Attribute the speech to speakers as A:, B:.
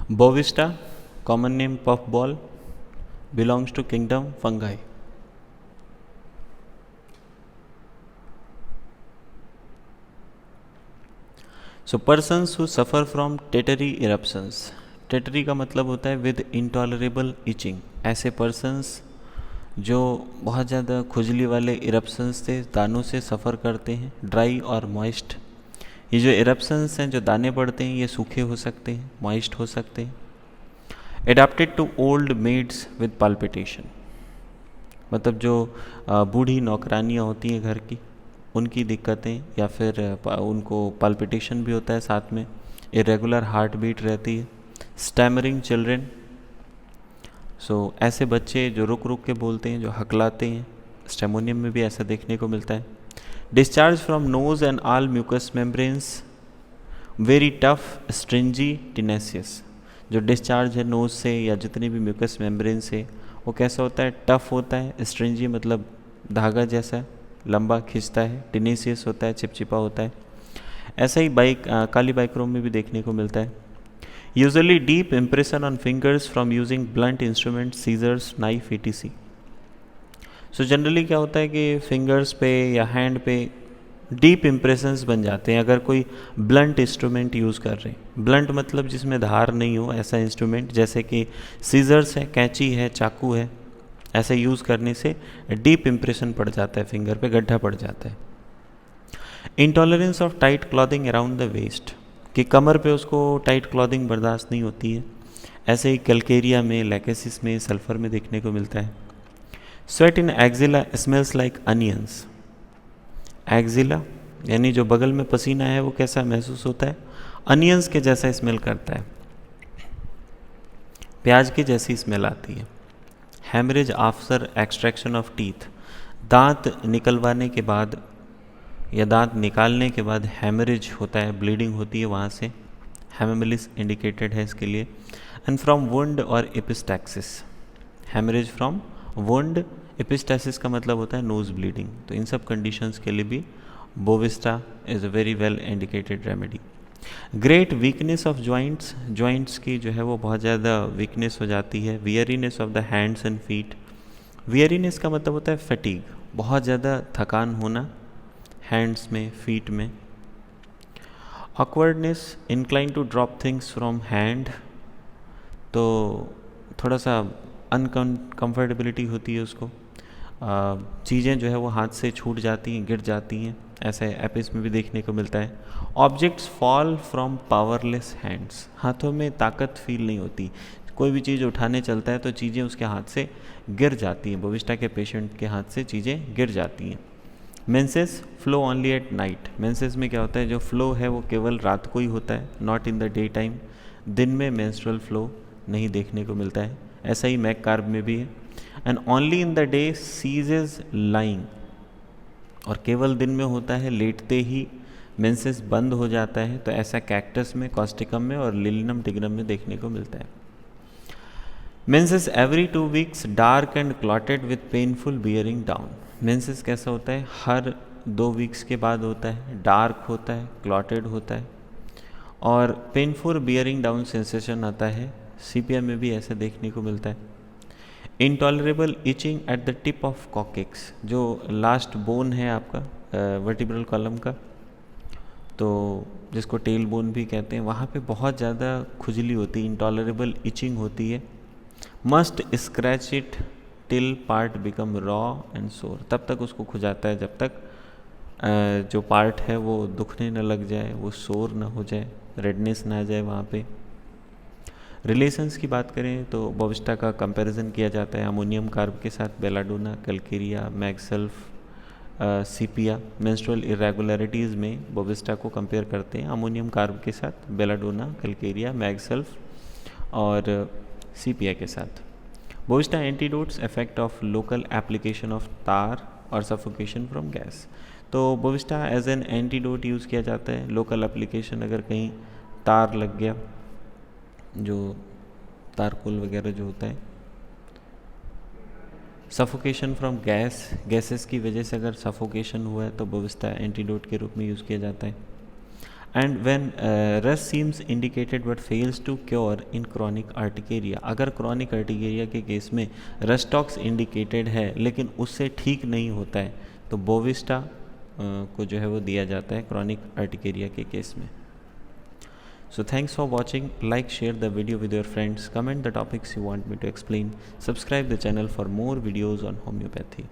A: Bovista, common name puffball, belongs to kingdom fungi. So persons who suffer from tetary eruptions. टेटरी का मतलब होता है with intolerable etching. ऐसे persons जो बहुत ज़्यादा खुजली वाले इरप्शंस से दानों से सफ़र करते हैं, ड्राई और मॉइस्ट। ये जो इरप्शंस हैं, जो दाने पड़ते हैं, ये सूखे हो सकते हैं, मॉइस्ट हो सकते हैं। Adapted to old maids with palpitation, मतलब जो बूढ़ी नौकरानियाँ होती हैं घर की, उनकी दिक्कतें, या फिर उनको पाल्पिटेशन भी होता है साथ में, इरेगुलर हार्ट बीट रहती है। स्टैमरिंग चिल्ड्रेन, सो ऐसे बच्चे जो रुक रुक के बोलते हैं, जो हकलाते हैं, स्टेमोनियम में भी ऐसा देखने को मिलता है। Discharge from nose and all mucous membranes, very tough stringy tenacious. जो डिस्चार्ज है नोज से या जितने भी म्यूकस मेम्ब्रेन से, वो कैसा होता है? टफ होता है। स्ट्रिंजी मतलब धागा जैसा लंबा खींचता है। टिनेसियस होता है, चिपचिपा होता है। ऐसा ही काली बाइक्रोम में भी देखने को मिलता है। Usually deep impression on fingers from using blunt instrument, scissors, knife, etc। So generally क्या होता है कि फिंगर्स पे या हैंड पे डीप इम्प्रेशंस बन जाते हैं अगर कोई ब्लंट इंस्ट्रूमेंट यूज़ कर रहे हैं। ब्लंट मतलब जिसमें धार नहीं हो, ऐसा इंस्ट्रूमेंट, जैसे कि सीजर्स है, कैंची है, चाकू है। ऐसे यूज़ करने से डीप इम्प्रेशन पड़ जाता है, फिंगर पे गड्ढा पड़ जाता है। Intolerance of tight clothing around the waist, कि कमर पे उसको टाइट क्लॉथिंग बर्दाश्त नहीं होती है। ऐसे ही कैल्केरिया में, लैकेसिस में, सल्फर में देखने को मिलता है। स्वेट इन axilla smells like onions. Axilla यानी जो बगल में पसीना है, वो कैसा महसूस होता है? अनियंस के जैसा स्मेल करता है, प्याज की जैसी स्मेल आती है। Haemorrhage after extraction of teeth, दांत निकलवाने के बाद या दांत निकालने के बाद हैमरेज होता है, ब्लीडिंग होती है वहाँ से। हेमेमिलिस इंडिकेटेड है इसके लिए। एंड फ्रॉम वुंड और एपिस्टैक्सिस, हैमरेज फ्रॉम वुंड, एपिस्टैसिस का मतलब होता है नोज ब्लीडिंग। तो इन सब कंडीशंस के लिए भी Bovista is a very well indicated remedy. Great weakness of joints, joints की जो है वो बहुत ज़्यादा वीकनेस हो जाती है। Weariness of the hands and feet, weariness का मतलब होता है फटीग, बहुत ज़्यादा थकान होना हैंड्स में, फीट में। Awkwardness, incline to drop things from hand, तो थोड़ा सा अनकम्फर्टेबिलिटी होती है उसको। चीज़ें जो है वो हाथ से छूट जाती हैं, गिर जाती हैं, ऐसे एपिस में भी देखने को मिलता है। Objects fall from powerless hands, हाथों में ताकत फील नहीं होती। कोई भी चीज़ उठाने चलता है तो चीज़ें उसके हाथ से गिर जाती हैं। बोविस्टा के पेशेंट के हाथ से चीज़ें गिर जाती हैं। Menses flow only at night, menses में क्या होता है? जो फ्लो है वो केवल रात को ही होता है, not in the day time. दिन में मेंस्ट्रुअल फ्लो नहीं देखने को मिलता है। ऐसा ही मैक कार्ब में भी है। And only in the day सीजेज lying, और केवल दिन में होता है, लेटते ही मेंसेस बंद हो जाता है। तो ऐसा कैक्टस में, कॉस्टिकम में और लिलिनम टिग्रम में देखने को मिलता है। Menses every 2 weeks, dark and clotted with painful bearing down. Menses कैसा होता है? हर 2 वीक्स के बाद होता है, डार्क होता है, क्लॉटेड होता है और पेनफुल बियरिंग डाउन सेंसेशन आता है। सीपीएम में भी ऐसा देखने को मिलता है। Intolerable itching at the tip of coccyx, जो लास्ट बोन है आपका वर्टिब्रल कॉलम का, तो जिसको टेल बोन भी कहते हैं, वहाँ पे बहुत ज़्यादा खुजली होती है, इंटॉलरेबल इचिंग होती है। Must scratch it till part become raw and सोर, तब तक उसको खुजाता है जब तक जो पार्ट है वो दुखने न लग जाए, वो सोर ना हो जाए, रेडनेस ना आ जाए वहाँ पे। रिलेशंस की बात करें तो बोविस्टा का कंपैरिजन किया जाता है अमोनियम कार्ब के साथ, बेलाडोना, कैल्केरिया, मैगसेल्फ, सीपिया। मेंस्ट्रुअल इरेगुलरिटीज़ में बोविस्टा को कंपेयर करते हैं अमोनियम कार्ब के साथ, बेलाडोना, कैल्केरिया, मैगसेल्फ और सीपिया के साथ। Bovista antidotes, effect of local application of tar और सफोकेशन फ्रॉम गैस। तो bovista as an antidote use किया जाता है। लोकल एप्लीकेशन, अगर कहीं तार लग गया, जो तारकोल वगैरह जो होता है, सफोकेशन फ्रॉम गैसेस की वजह से अगर सफोकेशन हुआ है तो बोविस्टा एंटीडोट के रूप में यूज़ किया जाता है। And when rhus seems indicated but fails to cure in chronic urticaria, अगर क्रॉनिक अर्टिकेरिया के केस में रस्टॉक्स इंडिकेटेड है लेकिन उससे ठीक नहीं होता है तो बोविस्टा को जो है वो दिया जाता है क्रॉनिक अर्टिकेरिया के केस में. So thanks for watching. Like, share the video with your friends, comment the topics you want me to explain, subscribe the channel for more videos on homeopathy.